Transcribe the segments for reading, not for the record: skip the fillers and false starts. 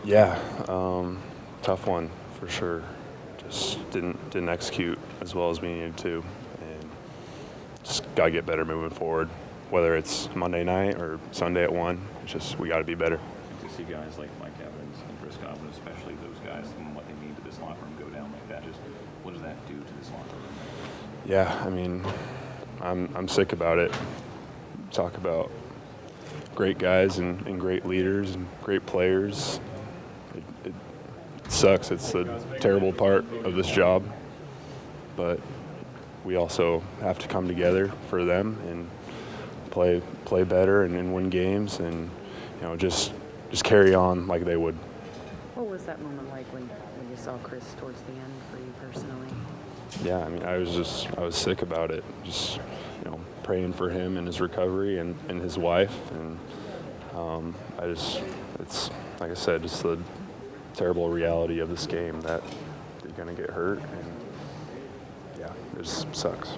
Yeah, tough one for sure. Just didn't execute as well as we needed to, and just gotta get better moving forward. Whether it's Monday night or Sunday at 1, it's just we gotta be better. To see guys like Mike Evans and Chris Godwin, especially those guys, and what they mean to this locker room go down like that, just what does that do to this locker room? Yeah, I mean, I'm sick about it. Talk about great guys and great leaders and great players. It sucks. It's the terrible part of this job, but we also have to come together for them and play better and win games, and just carry on like they would. What was that moment like when you saw Chris towards the end for you personally? Yeah, I mean, I was sick about it. Just praying for him and his recovery and his wife, and it's like I said, just the terrible reality of this game that you're gonna get hurt, and yeah, it just sucks.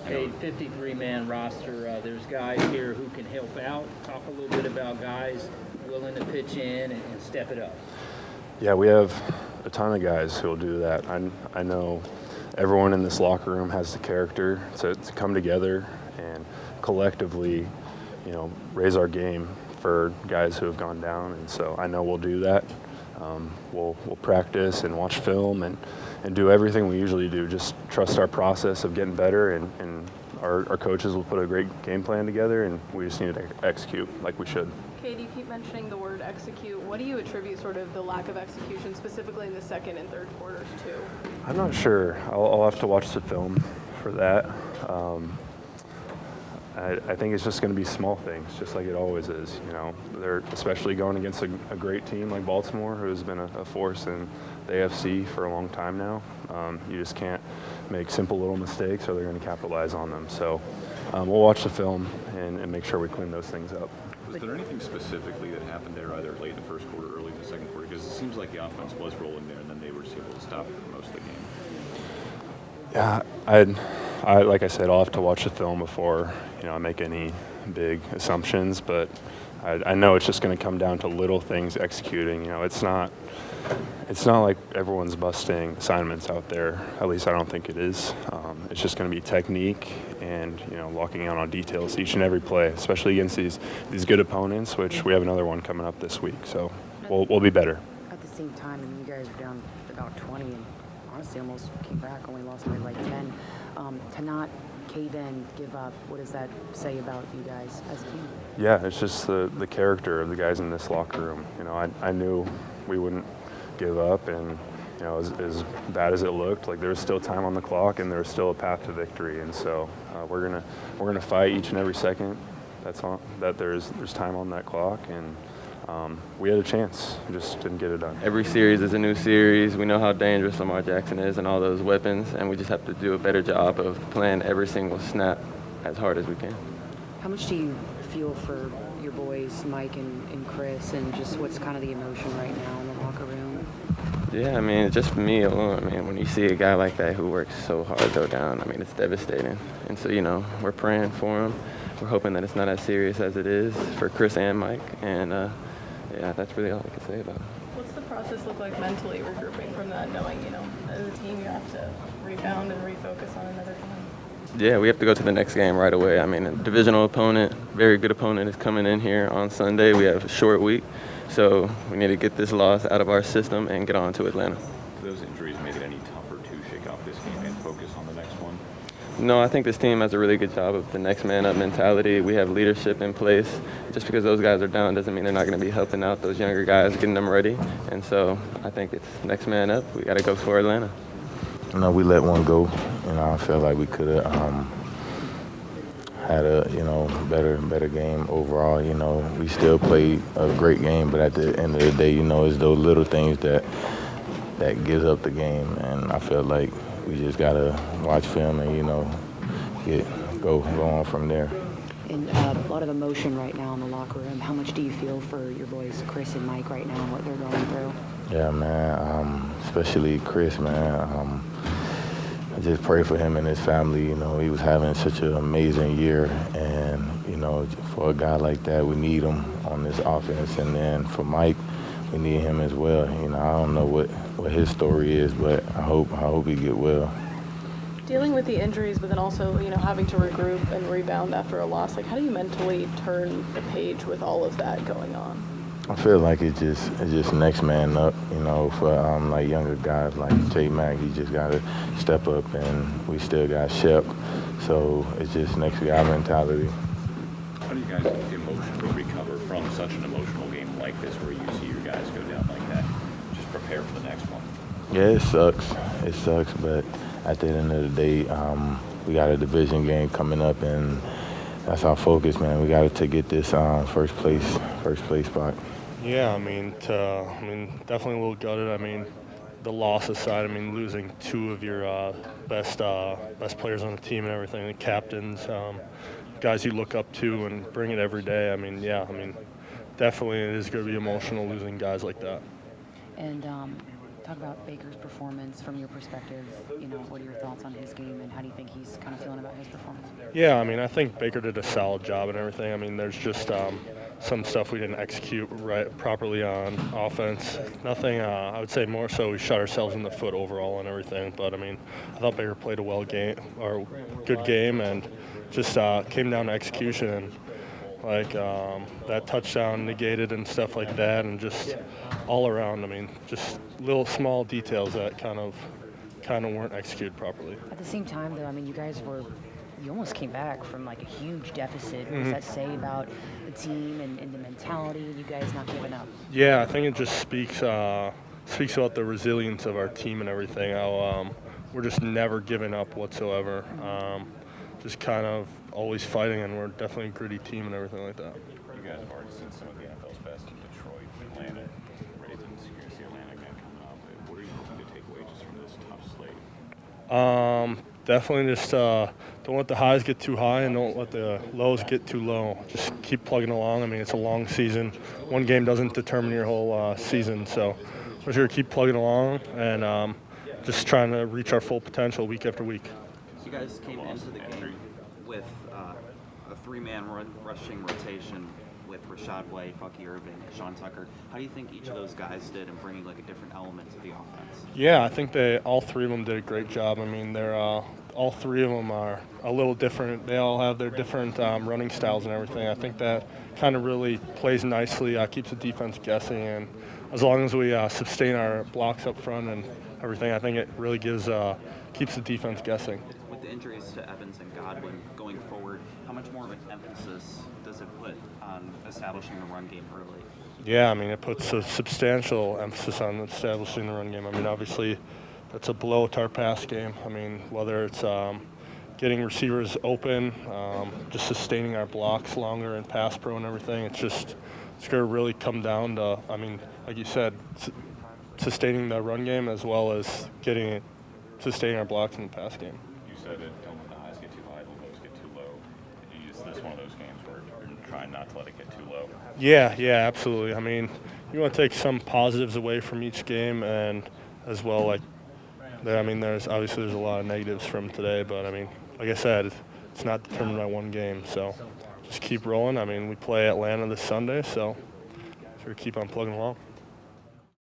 A 53-man roster. There's guys here who can help out. Talk a little bit about guys willing to pitch in and step it up. Yeah, we have a ton of guys who will do that. I know everyone in this locker room has the character to come together and collectively, raise our game for guys who have gone down, and so I know we'll do that. We'll practice and watch film and do everything we usually do. Just trust our process of getting better, and our coaches will put a great game plan together, and we just need to execute like we should. Cade, you keep mentioning the word execute. What do you attribute sort of the lack of execution, specifically in the second and third quarters, to? I'm not sure. I'll have to watch the film for that. I think it's just going to be small things, just like it always is. They're especially going against a great team like Baltimore, who has been a force in the AFC for a long time now. You just can't make simple little mistakes, or they're going to capitalize on them. So we'll watch the film and make sure we clean those things up. Was there anything specifically that happened there, either late in the first quarter, early in the second quarter? Because it seems like the offense was rolling there, and then they were able to stop it for most of the game. Yeah, I like I said, I'll have to watch the film before I make any big assumptions. But I know it's just going to come down to little things executing. It's not like everyone's busting assignments out there. At least I don't think it is. It's just going to be technique and locking out on details each and every play, especially against these good opponents, which we have another one coming up this week. So we'll be better. At the same time, and you guys were down about 20, and honestly almost came back, only lost by like 10. To not cave in, give up, what does that say about you guys as a team? Yeah, it's just the character of the guys in this locker room. I knew we wouldn't give up, and as bad as it looked, like there was still time on the clock and there was still a path to victory, and so we're gonna fight each and every second that there's time on that clock, and we had a chance, just didn't get it done. Every series is a new series. We know how dangerous Lamar Jackson is and all those weapons, and we just have to do a better job of playing every single snap as hard as we can. How much do you feel for your boys, Mike and Chris, and just what's kind of the emotion right now in the locker room? Yeah, I mean, just for me alone, when you see a guy like that who works so hard go down, it's devastating. And so, we're praying for him. We're hoping that it's not as serious as it is for Chris and Mike, and yeah, that's really all I can say about it. What's the process look like mentally regrouping from that, knowing, as a team you have to rebound and refocus on another game? Yeah, we have to go to the next game right away. A divisional opponent, very good opponent is coming in here on Sunday. We have a short week, so we need to get this loss out of our system and get on to Atlanta. Those injuries make it any tougher to shake off this game and focus on the next one? No, I think this team does a really good job of the next man up mentality. We have leadership in place. Just because those guys are down doesn't mean they're not going to be helping out those younger guys, getting them ready. And so I think it's next man up. We got to go for Atlanta. We let one go. I felt like we could have had a better game overall. We still played a great game, but at the end of the day, it's those little things that gives up the game. And I felt like we just gotta watch film and go on from there. And a lot of emotion right now in the locker room. How much do you feel for your boys, Chris and Mike, right now and what they're going through? Yeah, man. Especially Chris, man. I just pray for him and his family. He was having such an amazing year, and for a guy like that, we need him on this offense. And then for Mike, need him as well. You know, I don't know what his story is, but I hope he get well. Dealing with the injuries, but then also, you know, having to regroup and rebound after a loss, like how do you mentally turn the page with all of that going on? I feel like it's just next man up, you know, for like younger guys like J-Mac, he just got to step up, and we still got Shep, so it's just next guy mentality. How do you guys emotionally recover from such an emotional game like this where you see your guys go down like that? Just prepare for the next one. Yeah, it sucks, but at the end of the day, we got a division game coming up, and that's our focus, man. We got to get this first place spot. Yeah, I mean, definitely a little gutted. I mean, the loss aside, I mean, losing two of your best players on the team and everything, the captains, guys you look up to and bring it every day. I mean, yeah, I mean, definitely it is going to be emotional losing guys like that. And talk about Baker's performance from your perspective. You know, what are your thoughts on his game, and how do you think he's kind of feeling about his performance? Yeah, I mean, I think Baker did a solid job and everything. I mean, there's just some stuff we didn't execute properly on offense. Nothing, I would say more so we shot ourselves in the foot overall and everything. But, I mean, I thought Baker played a good game, and just came down to execution. And, like, that touchdown negated and stuff like that, and just all around, I mean, just little small details that kind of weren't executed properly. At the same time, though, I mean, you almost came back from like a huge deficit. What does that say about the team and the mentality, you guys not giving up? Yeah, I think it just speaks about the resilience of our team and everything. How we're just never giving up whatsoever. Just kind of always fighting, and we're definitely a gritty team and everything like that. You guys have already seen some of the NFL's best in Detroit, Atlanta, Ravens. You're going to see Atlanta again coming up. What are you hoping to take away just from this tough slate? Definitely just don't let the highs get too high and don't let the lows get too low. Just keep plugging along. I mean, it's a long season. One game doesn't determine your whole season, so we're just going to keep plugging along and just trying to reach our full potential week after week. You guys came into the game with a three-man rushing rotation with Rashad White, Bucky Irving, and Sean Tucker. How do you think each of those guys did in bringing like a different element to the offense? Yeah, I think all three of them did a great job. I mean, they're all three of them are a little different. They all have their different running styles and everything. I think that kind of really plays nicely, keeps the defense guessing, and as long as we sustain our blocks up front and everything, I think it really keeps the defense guessing. With the injuries to Evans and Godwin going forward, how much more of an emphasis does it put on establishing the run game early? Yeah, I mean, it puts a substantial emphasis on establishing the run game. I mean, obviously, that's a blow to our pass game. I mean, whether it's getting receivers open, just sustaining our blocks longer and pass pro and everything, it's going to really come down to, I mean, like you said, sustaining the run game as well as sustaining our blocks in the pass game. You said it, don't let the highs get too high, the lows get too low. Is this one of those games where you're trying not to let it get too low? Yeah, absolutely. I mean, you want to take some positives away from each game, and as well, like, I mean, there's a lot of negatives from today, but I mean, like I said, it's not determined by one game, so just keep rolling. I mean, we play Atlanta this Sunday, so we're keep on plugging along.